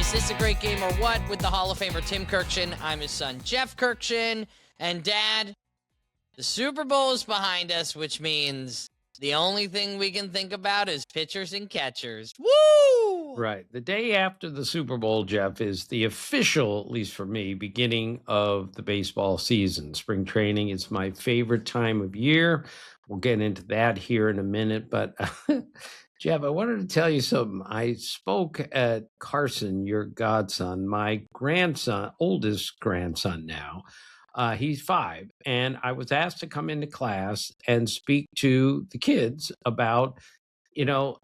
Is this a great game or what? With the Hall of Famer Tim Kurkjian. I'm his son, Jeff Kurkjian. And Dad, the Super Bowl is behind us, which means the only thing we can think about is pitchers and catchers. Woo! Right. The day after the Super Bowl, Jeff, is the official, at least for me, beginning of the baseball season. Spring training is my favorite time of year. We'll get into that here in a minute. But Jeff, I wanted to tell you something. I spoke at Carson, your godson, my grandson, oldest grandson now. He's 5, and I was asked to come into class and speak to the kids about,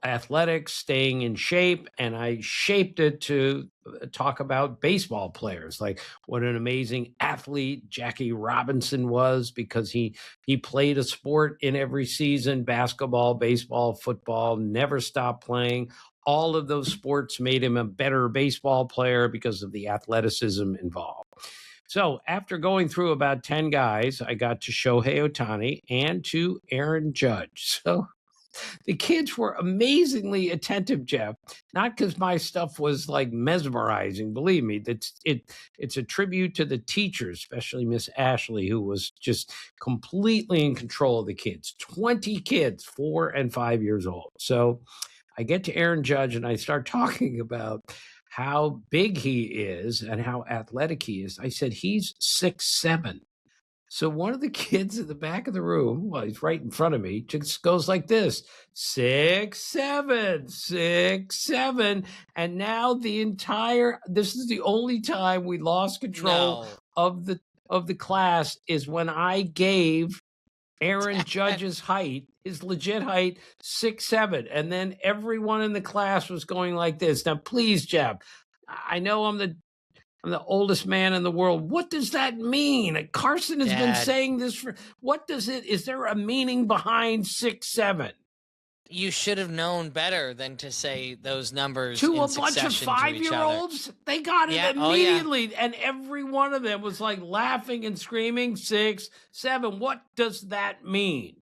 athletics, staying in shape, and I shaped it to talk about baseball players, like what an amazing athlete Jackie Robinson was because he played a sport in every season, basketball, baseball, football, never stopped playing. All of those sports made him a better baseball player because of the athleticism involved. So after going through about 10 guys, I got to Shohei Ohtani and to Aaron Judge. So the kids were amazingly attentive, Jeff, not because my stuff was like mesmerizing. Believe me, it's a tribute to the teachers, especially Miss Ashley, who was just completely in control of the kids. 20 kids, 4 and 5 years old. So I get to Aaron Judge and I start talking about how big he is and how athletic he is. I said, he's 6'7". So one of the kids in the back of the room, well, he's right in front of me, just goes like this, 6'7", 6'7". And now this is the only time we lost control of the class is when I gave Aaron Judge's height, his legit height, 6'7". And then everyone in the class was going like this. Now, please, Jeff, I know I'm the oldest man in the world. What does that mean? Carson has been saying this is there a meaning behind 6'7"? You should have known better than to say those numbers to in a bunch of 5-year-olds. They got it immediately, and every one of them was like laughing and screaming, 6'7". What does that mean?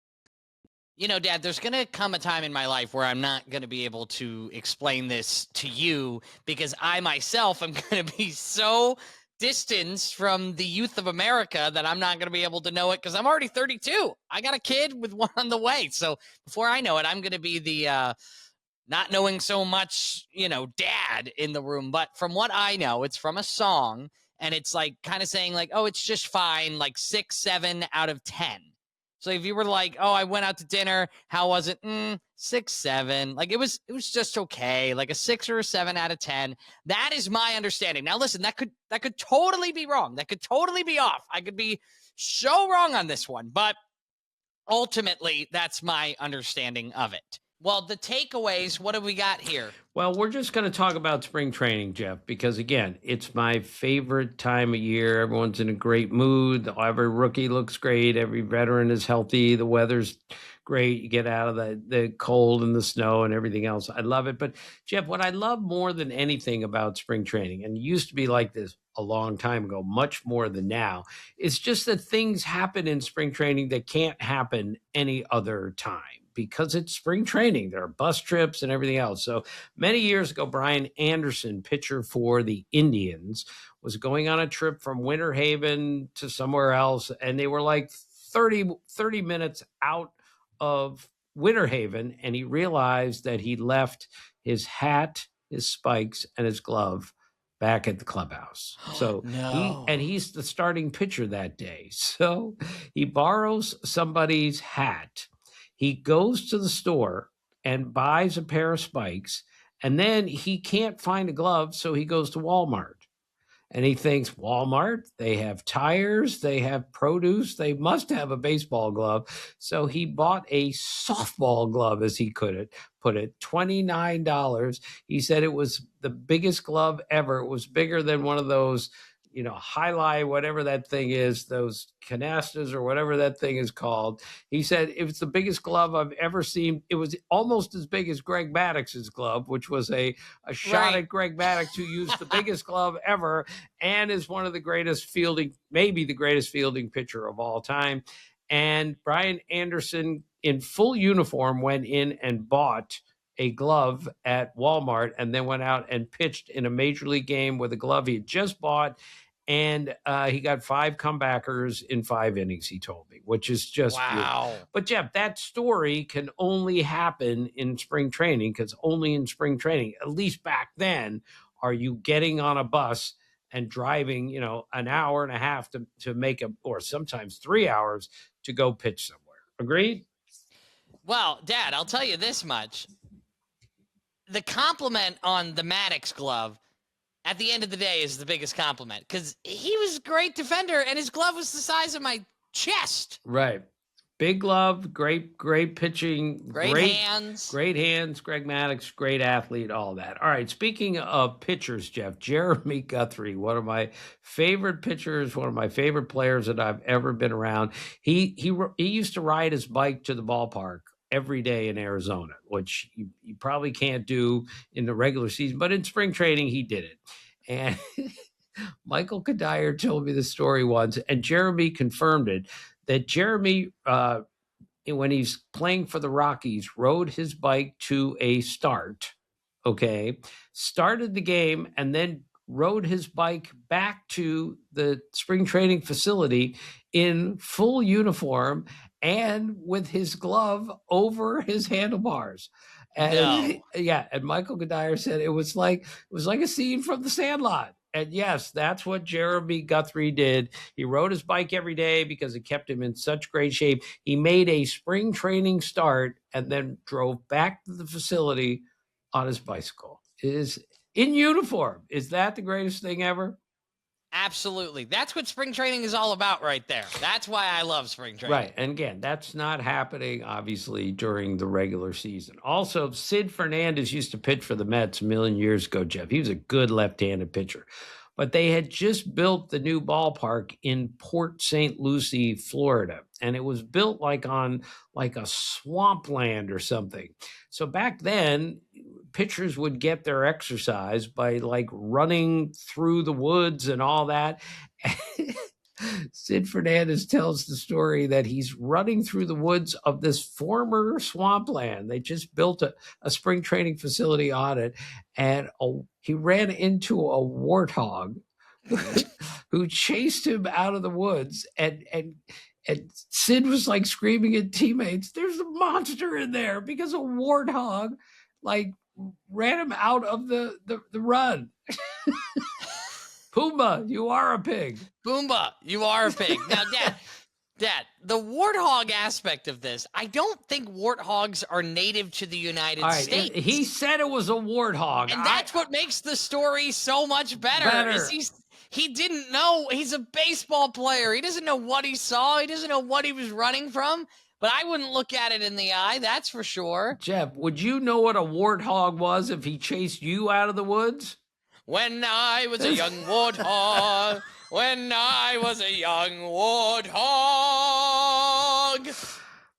Dad, there's going to come a time in my life where I'm not going to be able to explain this to you because I myself am going to be so distanced from the youth of America that I'm not going to be able to know it because I'm already 32. I got a kid with one on the way. So before I know it, I'm going to be the not knowing so much, dad in the room. But from what I know, it's from a song and it's like kind of saying like, oh, it's just fine, like 6, 7 out of 10. So if you were like, oh, I went out to dinner, how was it? 6, 7. Like it was just okay. Like a 6 or a 7 out of 10. That is my understanding. Now listen, that could totally be wrong. That could totally be off. I could be so wrong on this one, but ultimately that's my understanding of it. Well, the takeaways, what do we got here? Well, we're just going to talk about spring training, Jeff, because, again, it's my favorite time of year. Everyone's in a great mood. Every rookie looks great. Every veteran is healthy. The weather's great. You get out of the cold and the snow and everything else. I love it. But, Jeff, what I love more than anything about spring training, and it used to be like this a long time ago, much more than now, it's just that things happen in spring training that can't happen any other time. Because it's spring training, there are bus trips and everything else. So many years ago, Brian Anderson, pitcher for the Indians, was going on a trip from Winter Haven to somewhere else. And they were like 30 minutes out of Winter Haven. And he realized that he left his hat, his spikes, and his glove back at the clubhouse. So he's the starting pitcher that day. So he borrows somebody's hat. He goes to the store and buys a pair of spikes, and then he can't find a glove, so he goes to Walmart. And he thinks, Walmart, they have tires, they have produce, they must have a baseball glove. So he bought a softball glove, as he put it, $29. He said it was the biggest glove ever. It was bigger than one of those, highlight, whatever that thing is, those canastas or whatever that thing is called. He said it was the biggest glove I've ever seen. It was almost as big as Greg Maddox's glove, which was a shot at Greg Maddox, who used the biggest glove ever and is one of the greatest maybe the greatest fielding pitcher of all time. And Brian Anderson, in full uniform, went in and bought a glove at Walmart and then went out and pitched in a major league game with a glove he had just bought. And he got 5 comebackers in 5 innings, he told me, which is just beautiful. Wow. But Jeff, that story can only happen in spring training, because only in spring training, at least back then, are you getting on a bus and driving, an hour and a half to make or sometimes 3 hours to go pitch somewhere. Agreed? Well, Dad, I'll tell you this much. The compliment on the Maddox glove at the end of the day is the biggest compliment, because he was a great defender and his glove was the size of my chest. Right. Big glove, great pitching, great hands. Greg Maddox, great athlete, all that. All right. Speaking of pitchers, Jeff, Jeremy Guthrie, one of my favorite pitchers, one of my favorite players that I've ever been around. He used to ride his bike to the ballpark every day in Arizona, which you probably can't do in the regular season, but in spring training, he did it. And Michael Kadire told me the story once, and Jeremy confirmed it, that Jeremy, when he's playing for the Rockies, rode his bike to a start, started the game, and then rode his bike back to the spring training facility in full uniform and with his glove over his handlebars. And and Michael Kadire said it was like a scene from The Sandlot. And yes, that's what Jeremy Guthrie did. He rode his bike every day because it kept him in such great shape. He made a spring training start and then drove back to the facility on his bicycle. It is in uniform. Is that the greatest thing ever? Absolutely. That's what spring training is all about right there. That's why I love spring training. Right. And again, that's not happening, obviously, during the regular season. Also, Sid Fernandez used to pitch for the Mets a million years ago, Jeff. He was a good left-handed pitcher. But they had just built the new ballpark in Port St. Lucie, Florida. And it was built on a swampland or something. So back then, pitchers would get their exercise by running through the woods and all that. Sid Fernandez tells the story that he's running through the woods of this former swampland. They just built a spring training facility on it, and he ran into a warthog who chased him out of the woods, and Sid was screaming at teammates, "There's a monster in there," because a warthog ran him out of the run. Pumbaa, you are a pig. Pumbaa, you are a pig. Now, Dad, the warthog aspect of this, I don't think warthogs are native to the United States. He said it was a warthog. And that's what makes the story so much better. Is he didn't know. He's a baseball player. He doesn't know what he saw. He doesn't know what he was running from. But I wouldn't look at it in the eye, that's for sure. Jeff, would you know what a warthog was if he chased you out of the woods? When I was a young warthog, when I was a young warthog.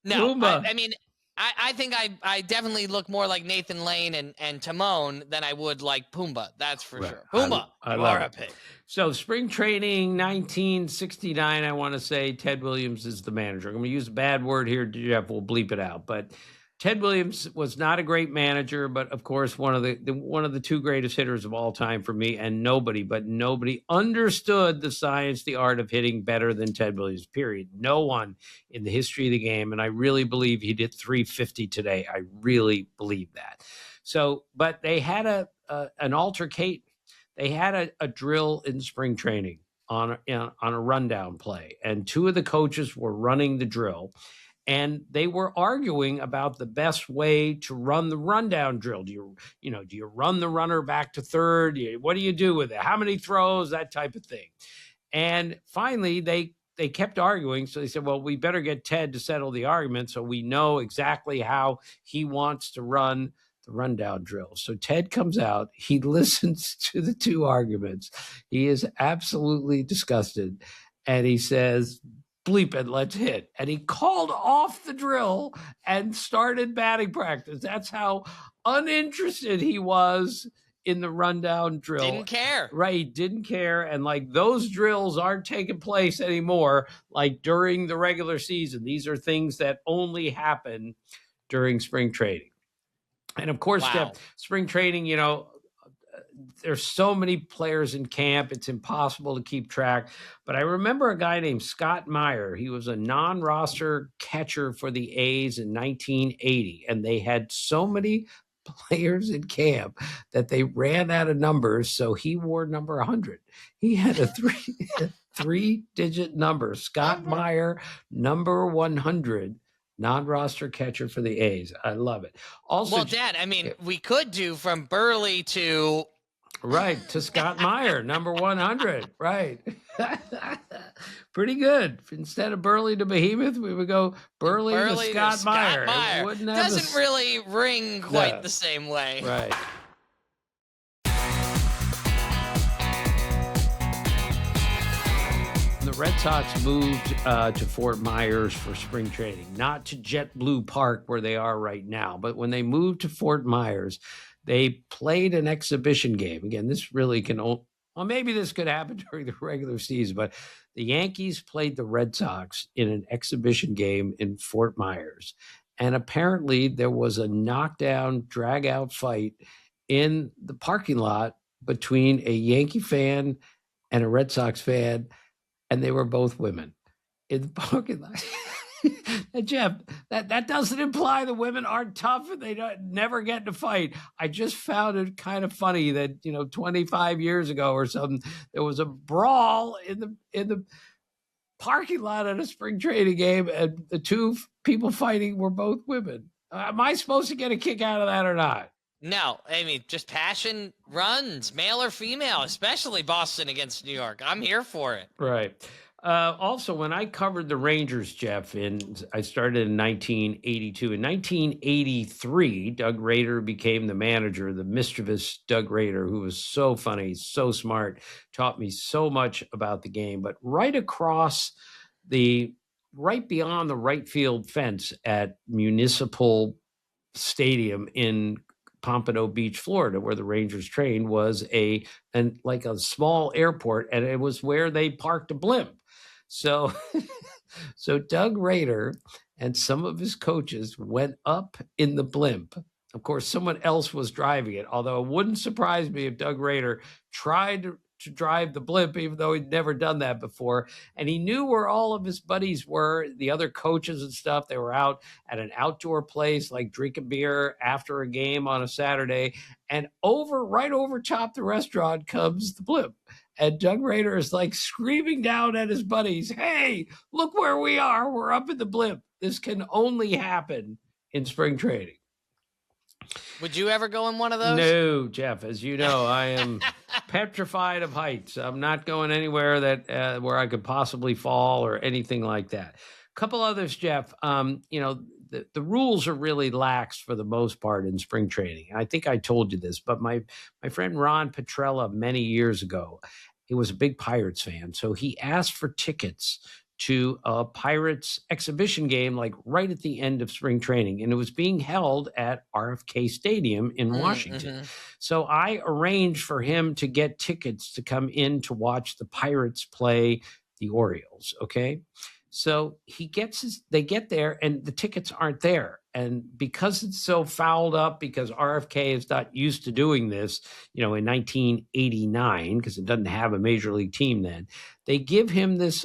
No, I mean, I think I definitely look more like Nathan Lane and Timon than I would like Pumbaa. That's for sure. Pumbaa, you are a pig. So spring training 1969, I want to say Ted Williams is the manager. I'm going to use a bad word here, Jeff. We'll bleep it out. But Ted Williams was not a great manager, but of course one of the 2 greatest hitters of all time for me, and nobody understood the science, the art of hitting better than Ted Williams, period. No one in the history of the game, and I really believe he did 350 today. I really believe that. So, but they had an altercate. They had a drill in spring training on a rundown play, and 2 of the coaches were running the drill. And they were arguing about the best way to run the rundown drill. Do you run the runner back to third? What do you do with it? How many throws? That type of thing. And finally, they kept arguing. So they said, well, we better get Ted to settle the argument so we know exactly how he wants to run the rundown drill. So Ted comes out. He listens to the 2 arguments. He is absolutely disgusted. And he says, bleep it, let's hit. And he called off the drill and started batting practice. That's how uninterested he was in the rundown drill. Didn't care. Right, he didn't care. And those drills aren't taking place anymore during the regular season. These are things that only happen during spring training. And of course, Wow. spring training, there's so many players in camp, it's impossible to keep track. But I remember a guy named Scott Meyer. He was a non-roster catcher for the A's in 1980, and they had so many players in camp that they ran out of numbers, so he wore number 100. He had a three-digit number. Scott Meyer, number 100, non-roster catcher for the A's. I love it. Also, well, Dad, I mean, we could do from Burley to right, to Scott Meyer, number 100. Right. Pretty good. Instead of Burley to Behemoth, we would go Burley to Scott Meyer. It wouldn't have doesn't really ring quite the same way. Right. The Red Sox moved to Fort Myers for spring training, not to JetBlue Park where they are right now. But when they moved to Fort Myers, they played an exhibition game. Again, this really can, well, maybe this could happen during the regular season, but the Yankees played the Red Sox in an exhibition game in Fort Myers. And apparently there was a knockdown, drag-out fight in the parking lot between a Yankee fan and a Red Sox fan, and they were both women in the parking lot. And Jeff, that doesn't imply the women aren't tough and they never get in a fight. I just found it kind of funny that 25 years ago or something, there was a brawl in the parking lot at a spring training game, and the two people fighting were both women. Am I supposed to get a kick out of that or not? No, I mean, just passion runs, male or female, especially Boston against New York. I'm here for it. Right. Also, when I covered the Rangers, Jeff, I started in 1982. In 1983, Doug Rader became the manager, the mischievous Doug Rader, who was so funny, so smart, taught me so much about the game. But right beyond the right field fence at Municipal Stadium in Pompano Beach, Florida, where the Rangers trained, was like a small airport, and it was where they parked a blimp. So Doug Rader and some of his coaches went up in the blimp. Of course, someone else was driving it, although it wouldn't surprise me if Doug Rader tried to drive the blimp, even though he'd never done that before. And he knew where all of his buddies were, the other coaches and stuff. They were out at an outdoor place, like drinking beer after a game on a Saturday. And right over top the restaurant comes the blimp. And Doug Rader is like screaming down at his buddies, "Hey, look where we are. We're up in the blimp. This can only happen in spring training." Would you ever go in one of those? No, Jeff. As you know, I am petrified of heights. I'm not going anywhere where I could possibly fall or anything like that. A couple others, Jeff. The rules are really lax for the most part in spring training. I think I told you this, but my friend Ron Petrella many years ago, he was a big Pirates fan, so he asked for tickets to a Pirates exhibition game, like right at the end of spring training. And it was being held at RFK Stadium in Washington. Mm-hmm. So I arranged for him to get tickets to come in to watch the Pirates play the Orioles. Okay. So they get there and the tickets aren't there. And because it's so fouled up, because RFK is not used to doing this, in 1989, because it doesn't have a major league team then, they give him this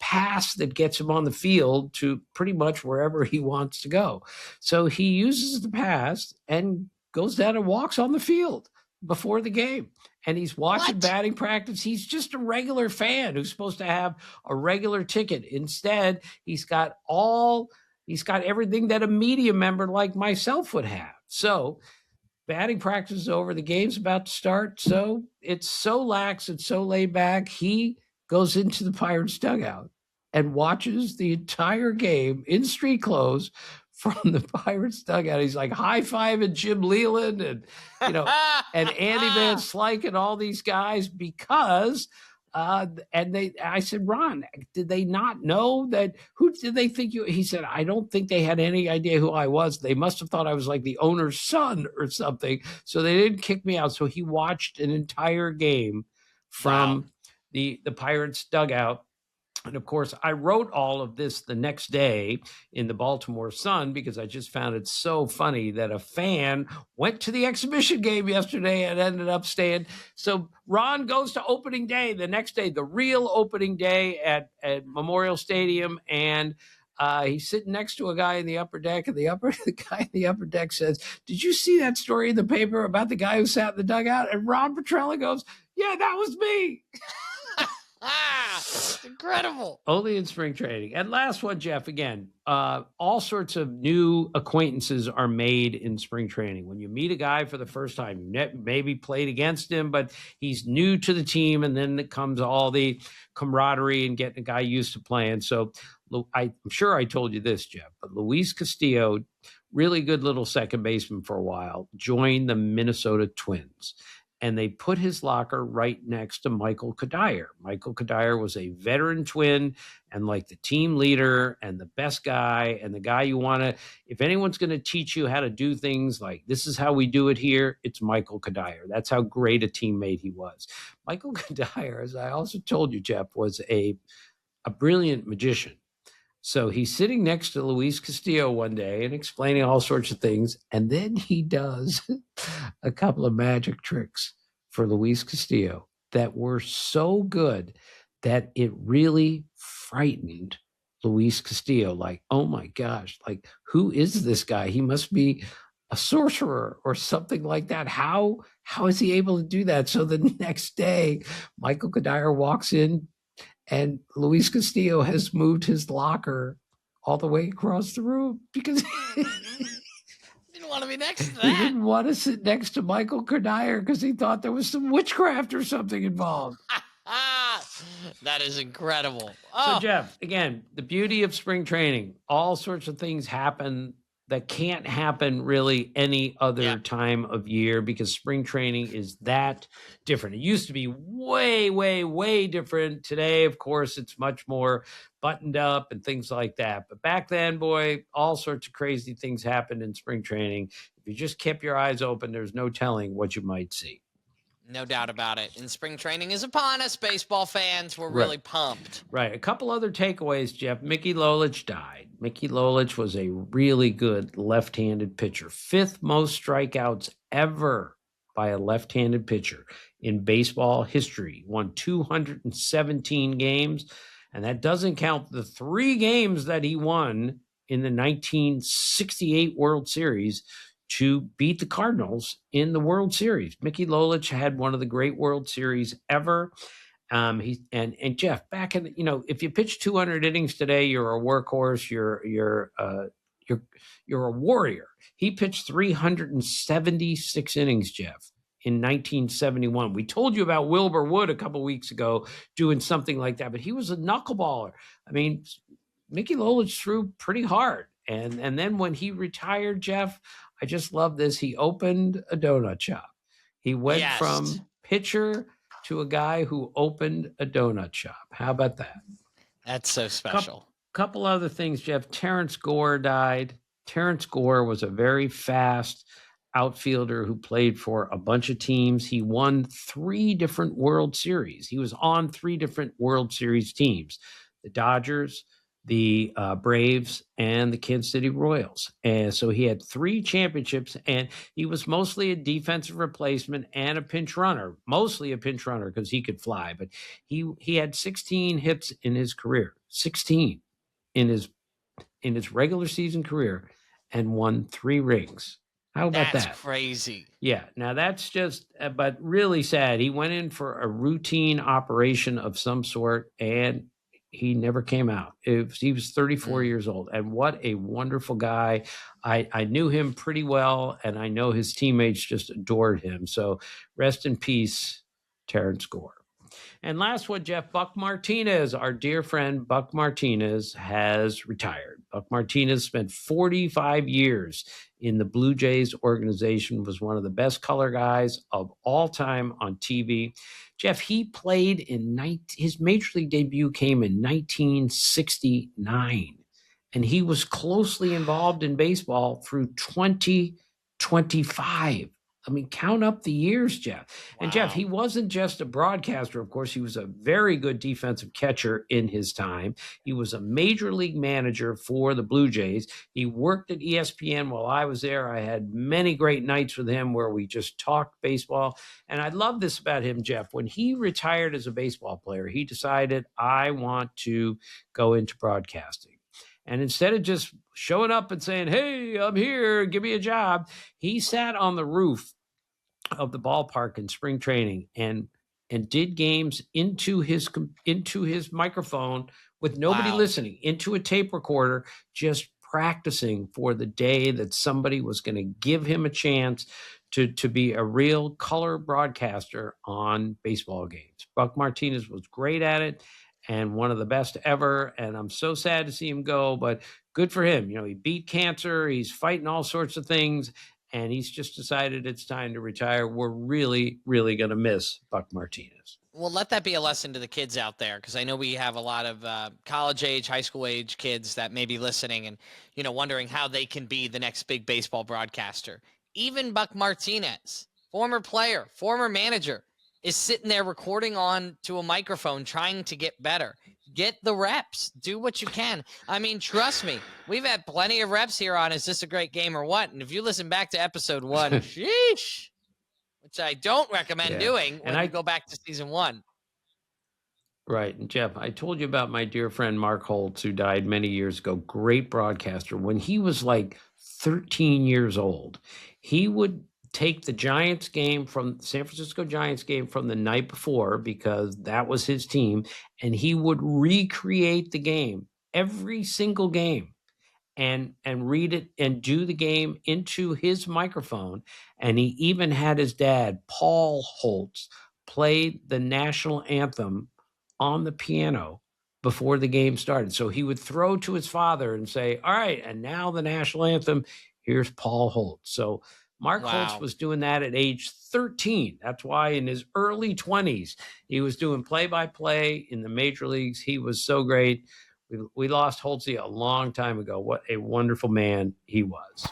pass that gets him on the field to pretty much wherever he wants to go. So he uses the pass and goes down and walks on the field before the game. And he's watching batting practice. He's just a regular fan who's supposed to have a regular ticket. Instead, he's got everything that a media member like myself would have. So batting practice is over. The game's about to start. So it's so lax and so laid back. He goes into the Pirates dugout and watches the entire game in street clothes from the Pirates dugout. He's like high-fiving Jim Leland and and Andy Van Slyke and all these guys because I said, "Ron, did they not know that? Who did they think you?" He said, "I don't think they had any idea who I was. They must have thought I was like the owner's son or something. So they didn't kick me out." So he watched an entire game from the Pirates dugout. And of course, I wrote all of this the next day in the Baltimore Sun because I just found it so funny that a fan went to the exhibition game yesterday and ended up staying. So Ron goes to opening day the next day, the real opening day at Memorial Stadium. And he's sitting next to a guy in the upper deck, and the guy in the upper deck says, "Did you see that story in the paper about the guy who sat in the dugout?" And Ron Petrella goes, "Yeah, that was me." It's incredible. Only in spring training. And last one, Jeff, again, all sorts of new acquaintances are made in spring training. When you meet a guy for the first time, you maybe played against him, but he's new to the team, and then it comes all the camaraderie and getting a guy used to playing. So I'm sure I told you this, Jeff, but Luis Castillo, really good little second baseman for a while, joined the Minnesota Twins. And they put his locker right next to Michael Kadire. Michael Kadire was a veteran Twin and like the team leader and the best guy and the guy you want to, if anyone's going to teach you how to do things like this is how we do it here, it's Michael Kadire. That's how great a teammate he was. Michael Kadire, as I also told you, Jeff, was a brilliant magician. So he's sitting next to Luis Castillo one day and explaining all sorts of things. And then he does a couple of magic tricks for Luis Castillo that were so good that it really frightened Luis Castillo. Like, oh my gosh, like, who is this guy? He must be a sorcerer or something like that. How is he able to do that? So the next day, Michael Kadire walks in, and Luis Castillo has moved his locker all the way across the room because he didn't want to be next to that. He didn't want to sit next to Michael Kadire because he thought there was some witchcraft or something involved. That is incredible. Oh. So, Jeff, again, the beauty of spring training, all sorts of things happen that can't happen really any other time of year because spring training is that different. It used to be way, way, way different. Today, of course, it's much more buttoned up and things like that. But back then, boy, all sorts of crazy things happened in spring training. If you just kept your eyes open, there's no telling what you might see. No doubt about it. And spring training is upon us, baseball fans. We're really pumped. Right. A couple other takeaways, Jeff. Mickey Lolich died. Mickey Lolich was a really good left-handed pitcher. Fifth most strikeouts ever by a left-handed pitcher in baseball history. Won 217 games. And that doesn't count the 3 games that he won in the 1968 World Series to beat the Cardinals in the World Series. Mickey Lolich had one of the great World Series ever. And Jeff, back in, if you pitch 200 innings today, you're a workhorse. You're a warrior. He pitched 376 innings, Jeff, in 1971. We told you about Wilbur Wood a couple weeks ago doing something like that, but he was a knuckleballer. I mean, Mickey Lolich threw pretty hard. And then when he retired, Jeff, I just love this. He opened a donut shop. He went from pitcher to a guy who opened a donut shop. How about that? That's so special. Couple other things, Jeff. Terrence Gore died. Terrence Gore was a very fast outfielder who played for a bunch of teams. He won 3 different World Series. He was on 3 different World Series teams. The Dodgers, the Braves, and the Kansas City Royals. And so he had 3 championships, and he was mostly a defensive replacement and a pinch runner, mostly a pinch runner because he could fly. But he had 16 hits in his career, 16 in his regular season career, and won 3 rings. How about that? That's crazy. Yeah. Now that's just, but really sad. He went in for a routine operation of some sort, and he never came out. He was 34 years old, and what a wonderful guy. I knew him pretty well, and I know his teammates just adored him. So rest in peace, Terrence Gore. And last one, Jeff, Buck Martinez, our dear friend Buck Martinez, has retired. Buck Martinez spent 45 years in the Blue Jays organization, was one of the best color guys of all time on TV. Jeff, he played his major league debut came in 1969, and he was closely involved in baseball through 2025. I mean, count up the years, Jeff. And Jeff, Wow. he wasn't just a broadcaster. Of course, he was a very good defensive catcher in his time. He was a major league manager for the Blue Jays. He worked at ESPN while I was there. I had many great nights with him where we just talked baseball. And I love this about him, Jeff. When he retired as a baseball player, he decided, I want to go into broadcasting. And instead of just showing up and saying, hey, I'm here, give me a job, he sat on the roof of the ballpark in spring training and did games into his microphone with nobody Wow. listening, into a tape recorder, just practicing for the day that somebody was going to give him a chance to be a real color broadcaster on baseball games. Buck Martinez was great at it and one of the best ever. And I'm so sad to see him go, but good for him. He beat cancer. He's fighting all sorts of things, and he's just decided it's time to retire. We're really, really going to miss Buck Martinez. Well, let that be a lesson to the kids out there, because I know we have a lot of college age, high school age kids that may be listening and, wondering how they can be the next big baseball broadcaster. Even Buck Martinez, former player, former manager, is sitting there recording on to a microphone trying to get better. Get the reps. Do what you can. I mean, trust me, we've had plenty of reps here on Is This a Great Game or What? And if you listen back to episode 1, sheesh, which I don't recommend doing when you go back to season 1. Right. And Jeff, I told you about my dear friend Mark Holtz, who died many years ago, great broadcaster. When he was like 13 years old, he would take the Giants game from San Francisco Giants game from the night before, because that was his team, and he would recreate the game, every single game, and read it and do the game into his microphone. And he even had his dad, Paul Holtz, play the national anthem on the piano before the game started. So he would throw to his father and say, all right, and now the national anthem, here's Paul Holtz. So Mark Holtz was doing that at age 13. That's why in his early 20s, he was doing play-by-play in the major leagues. He was so great. We lost Holtzy a long time ago. What a wonderful man he was.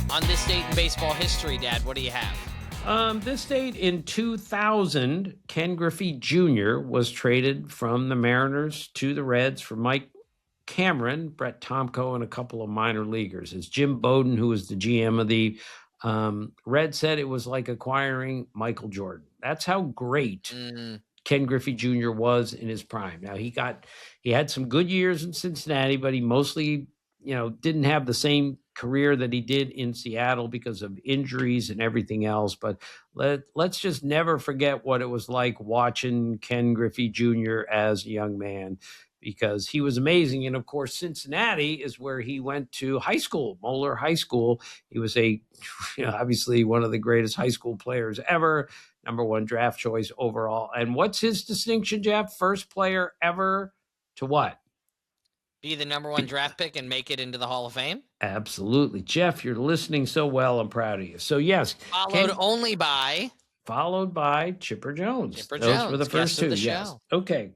On this date in baseball history, Dad, what do you have? This date in 2000, Ken Griffey Jr. was traded from the Mariners to the Reds for Mike Cameron, Brett Tomko, and a couple of minor leaguers. As Jim Bowden, who was the GM of the Reds, said, it was like acquiring Michael Jordan. That's how great Ken Griffey Jr. was in his prime. Now, he had some good years in Cincinnati, but he mostly, didn't have the same career that he did in Seattle because of injuries and everything else. But let's just never forget what it was like watching Ken Griffey Jr. as a young man, because he was amazing. And of course, Cincinnati is where he went to high school, Moeller High School. He was obviously one of the greatest high school players ever, #1 draft choice overall. And what's his distinction, Jeff? First player ever to what? Be the #1 draft pick and make it into the Hall of Fame? Absolutely. Jeff, you're listening so well. I'm proud of you. So yes. Followed by Chipper Jones. Those were the first two. Yes. Okay.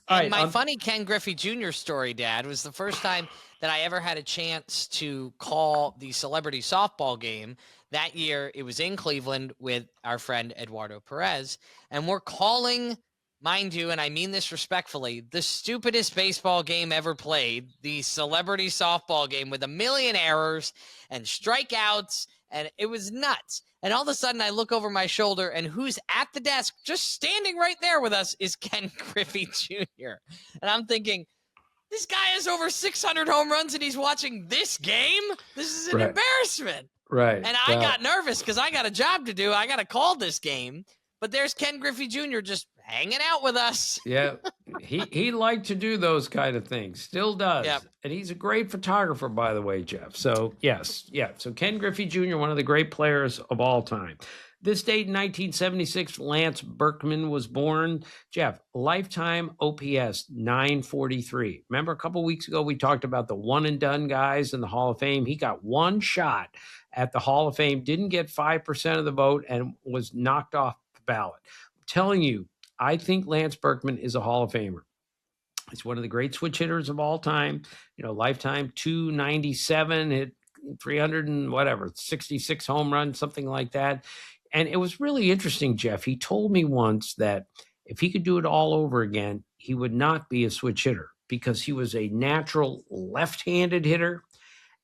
All right, my funny Ken Griffey Jr. story, Dad, was the first time that I ever had a chance to call the celebrity softball game. That year, it was in Cleveland with our friend Eduardo Perez, and we're calling, mind you, and I mean this respectfully, the stupidest baseball game ever played, the celebrity softball game with a million errors and strikeouts, and it was nuts. And all of a sudden, I look over my shoulder, and who's at the desk, just standing right there with us, is Ken Griffey Jr. And I'm thinking, this guy has over 600 home runs, and he's watching this game? This is an embarrassment. Right. And I got nervous because I got a job to do. I got to call this game. But there's Ken Griffey Jr. just hanging out with us. Yeah, he liked to do those kind of things. Still does. Yep. And he's a great photographer, by the way, Jeff. So, yes. Yeah. So Ken Griffey Jr., one of the great players of all time. This date in 1976, Lance Berkman was born. Jeff, lifetime OPS 943. Remember a couple weeks ago we talked about the one-and-done guys in the Hall of Fame? He got one shot at the Hall of Fame, didn't get 5% of the vote, and was knocked off the ballot. I'm telling you, I think Lance Berkman is a Hall of Famer. He's one of the great switch hitters of all time. Lifetime 297, hit 300 and whatever, 66 home runs, something like that. And it was really interesting, Jeff. He told me once that if he could do it all over again, he would not be a switch hitter because he was a natural left-handed hitter.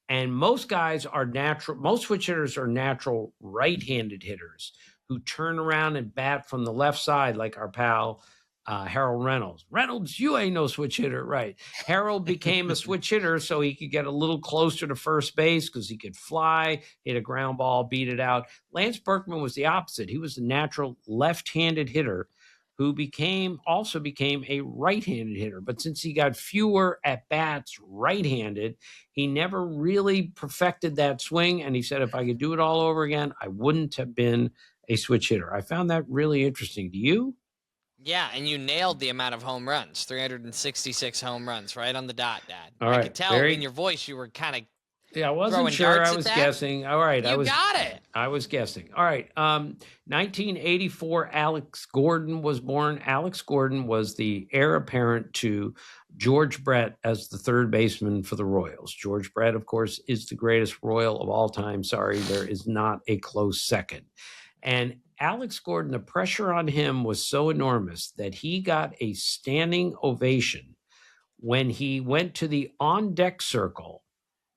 And most switch hitters are natural right-handed hitters who turn around and bat from the left side, like our pal Harold Reynolds. Reynolds, you ain't no switch hitter, right? Harold became a switch hitter so he could get a little closer to first base because he could fly, hit a ground ball, beat it out. Lance Berkman was the opposite. He was a natural left-handed hitter who also became a right-handed hitter. But since he got fewer at-bats right-handed, he never really perfected that swing. And he said, if I could do it all over again, I wouldn't have been a switch hitter. I found that really interesting. Do you? Yeah, and you nailed the amount of home runs, 366 home runs, right on the dot, Dad. All I right, could tell in your voice you were kind of I wasn't throwing sure. darts I at was that. guessing. All right. You got it. I was guessing. All right. 1984, Alex Gordon was born. Alex Gordon was the heir apparent to George Brett as the third baseman for the Royals. George Brett, of course, is the greatest Royal of all time. Sorry, there is not a close second. And Alex Gordon, the pressure on him was so enormous that he got a standing ovation when he went to the on-deck circle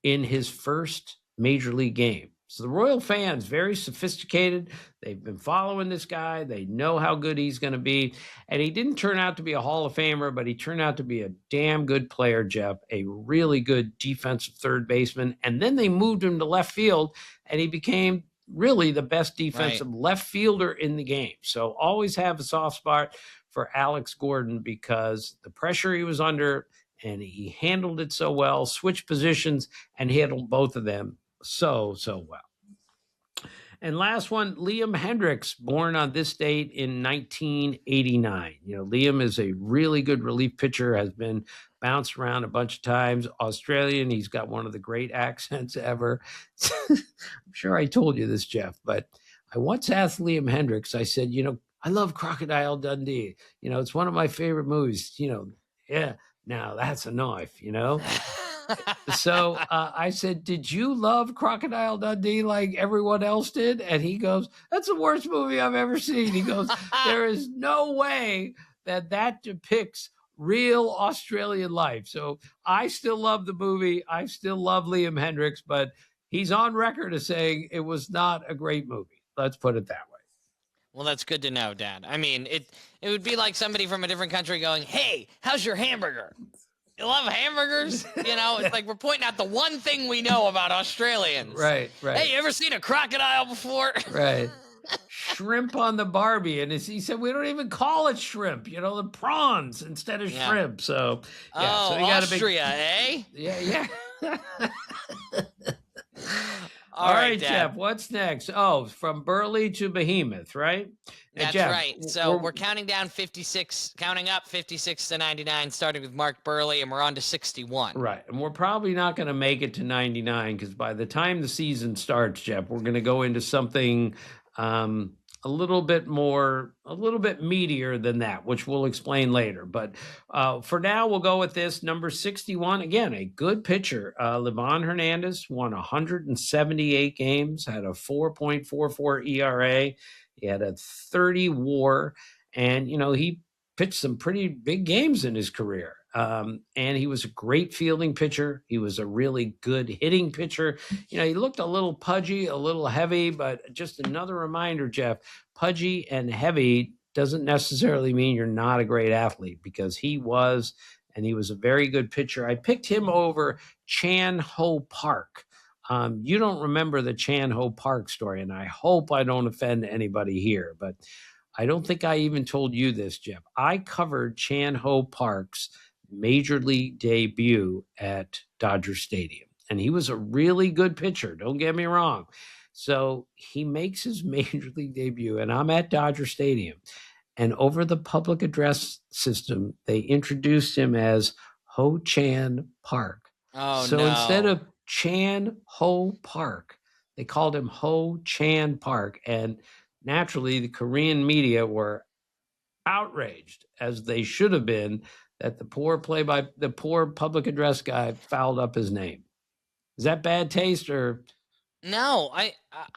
in his first major league game. So the Royal fans, very sophisticated. They've been following this guy. They know how good he's going to be. And he didn't turn out to be a Hall of Famer, but he turned out to be a damn good player, Jeff, a really good defensive third baseman. And then they moved him to left field, and he became really the best defensive left fielder in the game. So always have a soft spot for Alex Gordon because the pressure he was under, and he handled it so well, switched positions, and handled both of them so well. And last one, Liam Hendriks, born on this date in 1989. Liam is a really good relief pitcher, has been bounced around a bunch of times. Australian, he's got one of the great accents ever. I'm sure I told you this, Jeff, but I once asked Liam Hendriks, I said, I love Crocodile Dundee. It's one of my favorite movies. Yeah. Now that's a knife, So I said, did you love Crocodile Dundee like everyone else did? And he goes, that's the worst movie I've ever seen. He goes, there is no way that depicts real Australian life. So I still love the movie. I still love Liam Hendriks, but he's on record as saying it was not a great movie. Let's put it that way. Well, that's good to know, Dad. I mean, it would be like somebody from a different country going, hey, how's your hamburger? You love hamburgers? It's like we're pointing out the one thing we know about Australians. Right. Hey, you ever seen a crocodile before? Right. Shrimp on the Barbie. And he said, we don't even call it shrimp, the prawns instead of shrimp. So, yeah. So Austria, eh? Yeah. All right, Jeff, what's next? Oh, from Burley to Behemoth, right? That's Jeff, right. So we're counting up 56 to 99, starting with Mark Burley, and we're on to 61. Right. And we're probably not going to make it to 99 because by the time the season starts, Jeff, we're going to go into something a little bit meatier than that, which we'll explain later. But for now, we'll go with this. Number 61, again, a good pitcher. Livan Hernandez won 178 games, had a 4.44 ERA. He had a 30 WAR, and, he pitched some pretty big games in his career. And he was a great fielding pitcher. He was a really good hitting pitcher. He looked a little pudgy, a little heavy, but just another reminder, Jeff, pudgy and heavy doesn't necessarily mean you're not a great athlete, because he was, and he was a very good pitcher. I picked him over Chan Ho Park. You don't remember the Chan Ho Park story, and I hope I don't offend anybody here, but I don't think I even told you this, Jeff. I covered Chan Ho Park's major league debut at Dodger Stadium, and he was a really good pitcher. Don't get me wrong. So he makes his major league debut, and I'm at Dodger Stadium, and over the public address system, they introduced him as Ho Chan Park. Oh, so no. Instead of Chan Ho Park, they called him Ho Chan Park, and naturally the Korean media were outraged, as they should have been, that the poor public address guy fouled up his name. Is that bad taste or? No, I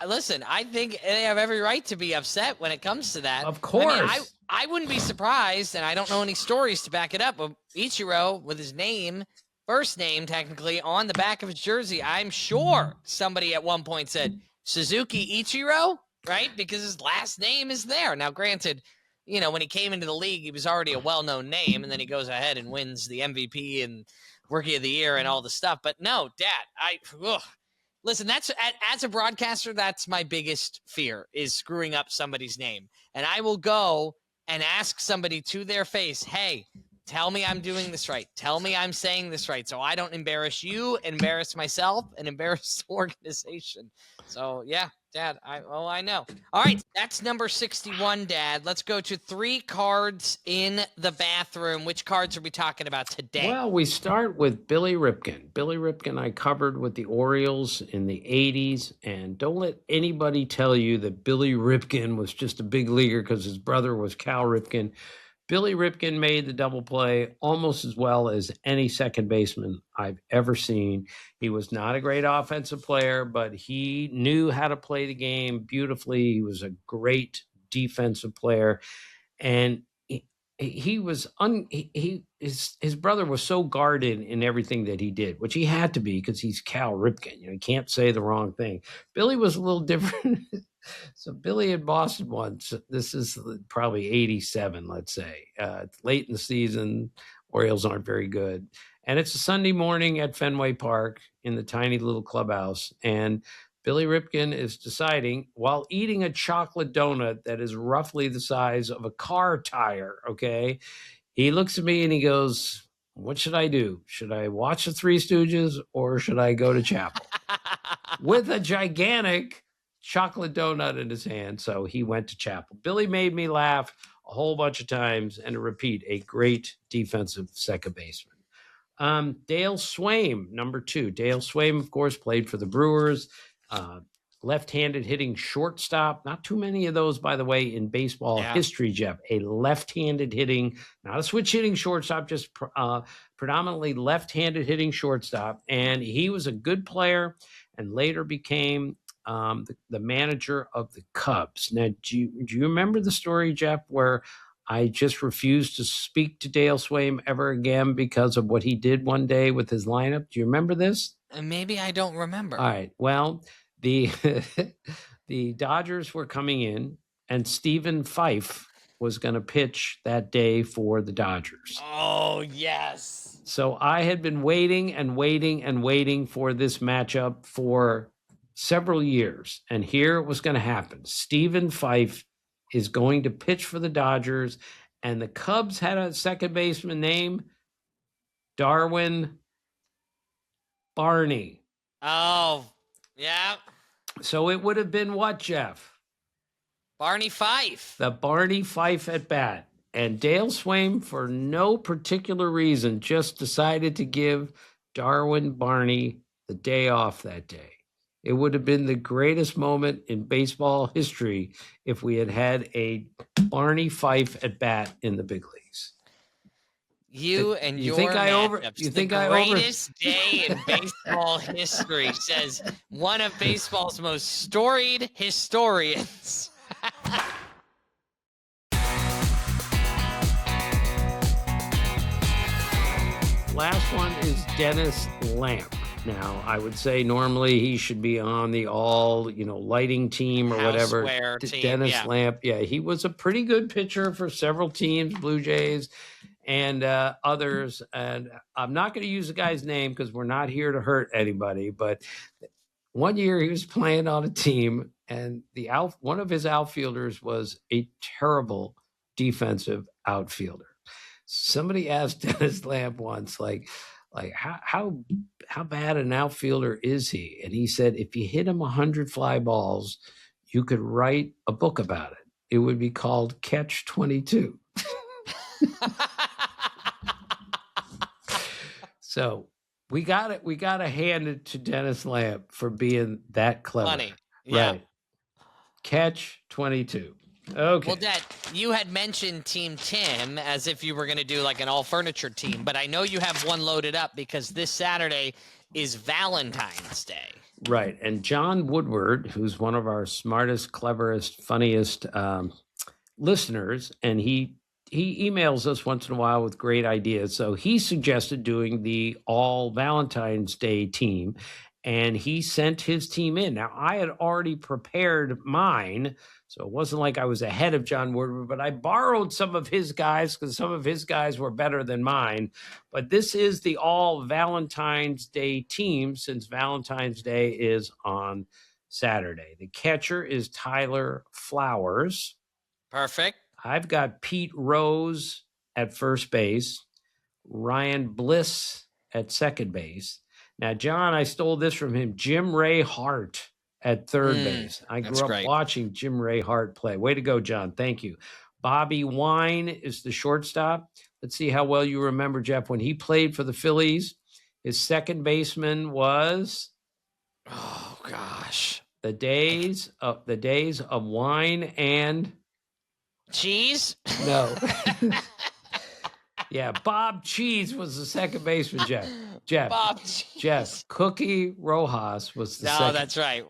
listen. I think they have every right to be upset when it comes to that. Of I mean, course. I wouldn't be surprised, and I don't know any stories to back it up. But Ichiro, with his name, first name technically, on the back of his jersey, I'm sure somebody at one point said Suzuki Ichiro, right? Because his last name is there. Now, granted, you know, when he came into the league, he was already a well-known name, and then he goes ahead and wins the MVP and Rookie of the Year and all the stuff. But no, Dad, listen, that's as a broadcaster, that's my biggest fear, is screwing up somebody's name. And I will go and ask somebody to their face, hey, tell me I'm doing this right. Tell me I'm saying this right, so I don't embarrass you, embarrass myself, and embarrass the organization. So, yeah, Dad, I know. All right, that's number 61, Dad. Let's go to 3 cards in the bathroom. Which cards are we talking about today? Well, we start with Billy Ripken. Billy Ripken I covered with the Orioles in the 80s, and don't let anybody tell you that Billy Ripken was just a big leaguer because his brother was Cal Ripken. Billy Ripken made the double play almost as well as any second baseman I've ever seen. He was not a great offensive player, but he knew how to play the game beautifully. He was a great defensive player, and his brother was so guarded in everything that he did, which he had to be because he's Cal Ripken. You know, he can't say the wrong thing. Billy was a little different. So Billy in Boston once, this is probably 87, let's say. It's late in the season. Orioles aren't very good. And it's a Sunday morning at Fenway Park in the tiny little clubhouse. And Billy Ripken is deciding, while eating a chocolate donut that is roughly the size of a car tire, okay, he looks at me and he goes, what should I do? Should I watch the Three Stooges or should I go to chapel? With a gigantic chocolate donut in his hand. So he went to chapel. Billy made me laugh a whole bunch of times, and to repeat, a great defensive second baseman. Dale Swaim, number 2. Dale Swaim, of course, played for the Brewers. Left-handed hitting shortstop. Not too many of those, by the way, in baseball history, Jeff. A left-handed hitting, not a switch hitting shortstop, just predominantly left-handed hitting shortstop. And he was a good player and later became the manager of the Cubs. Now, do you remember the story, Jeff, where I just refused to speak to Dale Swaim ever again because of what he did one day with his lineup? Do you remember this? Maybe I don't remember. All right. Well, the the Dodgers were coming in, and Stephen Fife was going to pitch that day for the Dodgers. Oh, yes. So I had been waiting and waiting and waiting for this matchup for several years, and here it was going to happen. Stephen Fife is going to pitch for the Dodgers, and the Cubs had a second baseman named Darwin Barney. Oh, yeah. So it would have been what, Jeff? Barney Fife. The Barney Fife at bat. And Dale Swaim, for no particular reason, just decided to give Darwin Barney the day off that day. It would have been the greatest moment in baseball history if we had had a Barney Fife at bat in the big leagues. You think the greatest day in baseball history, says one of baseball's most storied historians. Last one is Dennis Lamp. Now, I would say normally he should be on the lighting team or whatever. Dennis Lamp, he was a pretty good pitcher for several teams, Blue Jays and others. And I'm not going to use the guy's name because we're not here to hurt anybody. But one year he was playing on a team, and one of his outfielders was a terrible defensive outfielder. Somebody asked Dennis Lamp once, like how bad an outfielder is he? And he said, if you hit him 100 fly balls, you could write a book about it. It would be called Catch 22. So we got to hand it to Dennis Lamp for being that clever. Funny. Yeah. Right. Catch 22. Okay. Well, Dad, you had mentioned Team Tim as if you were going to do like an all furniture team, but I know you have one loaded up because this Saturday is Valentine's Day. Right. And John Woodward, who's one of our smartest, cleverest, funniest listeners, and he emails us once in a while with great ideas. So he suggested doing the all Valentine's Day team, and he sent his team in. Now, I had already prepared mine, so it wasn't like I was ahead of John Woodward, but I borrowed some of his guys because some of his guys were better than mine. But this is the all Valentine's Day team since Valentine's Day is on Saturday. The catcher is Tyler Flowers. Perfect. I've got Pete Rose at first base, Ryan Bliss at second base. Now, John, I stole this from him. Jim Ray Hart at third base. I grew up watching Jim Ray Hart play. Way to go, John. Thank you. Bobby Wine is the shortstop. Let's see how well you remember, Jeff. When he played for the Phillies, his second baseman was... Oh, gosh. The days of wine and... Cheese? No. Yeah, Bob Cheese was the second baseman, Jeff. Bob Cheese. Jeff, Cookie Rojas was the second. No, that's right.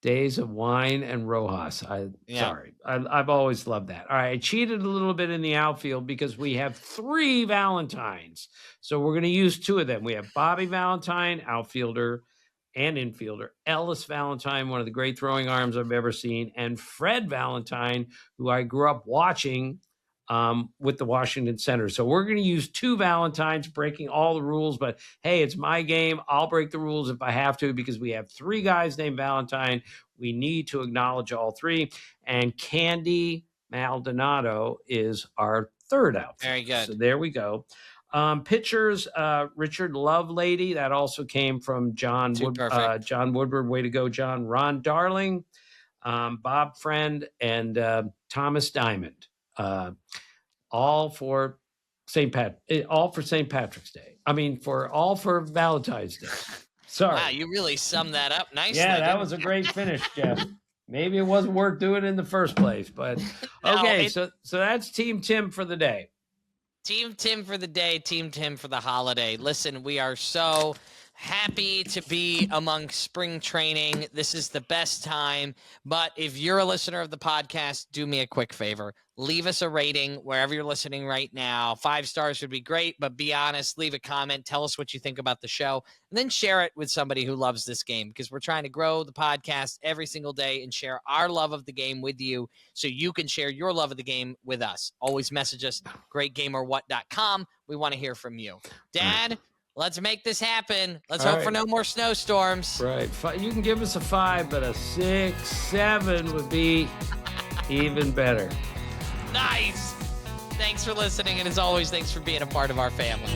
Days of Wine and Rojas. Sorry. I've always loved that. All right, I cheated a little bit in the outfield because we have 3 Valentines. So we're going to use 2 of them. We have Bobby Valentine, outfielder and infielder, Ellis Valentine, one of the great throwing arms I've ever seen, and Fred Valentine, who I grew up watching with the Washington Senators. So we're going to use 2 Valentines, breaking all the rules. But hey, it's my game. I'll break the rules if I have to because we have 3 guys named Valentine. We need to acknowledge all 3. And Candy Maldonado is our third outfit. Very good. So there we go. Pitchers, Richard Lovelady, that also came from John Woodward. Way to go, John. Ron Darling, Bob Friend, and Thomas Diamond. All for St. Patrick's Day. I mean, all for Valentine's Day. Sorry. Wow, you really summed that up nicely. Yeah, that was a great finish, Jeff. Maybe it wasn't worth doing in the first place, but okay. So that's Team Tim for the day. Team Tim for the day, Team Tim for the holiday. Listen, we are so happy to be among spring training. This is the best time. But if you're a listener of the podcast, do me a quick favor. Leave us a rating wherever you're listening right now. 5 stars would be great, but be honest. Leave a comment. Tell us what you think about the show. And then share it with somebody who loves this game because we're trying to grow the podcast every single day and share our love of the game with you so you can share your love of the game with us. Always message us, greatgameorwhat.com. We want to hear from you. Dad, let's make this happen. Let's hope for no more snowstorms. Right. You can give us a 5, but a 6, 7 would be even better. Nice. Thanks for listening. And as always, thanks for being a part of our family.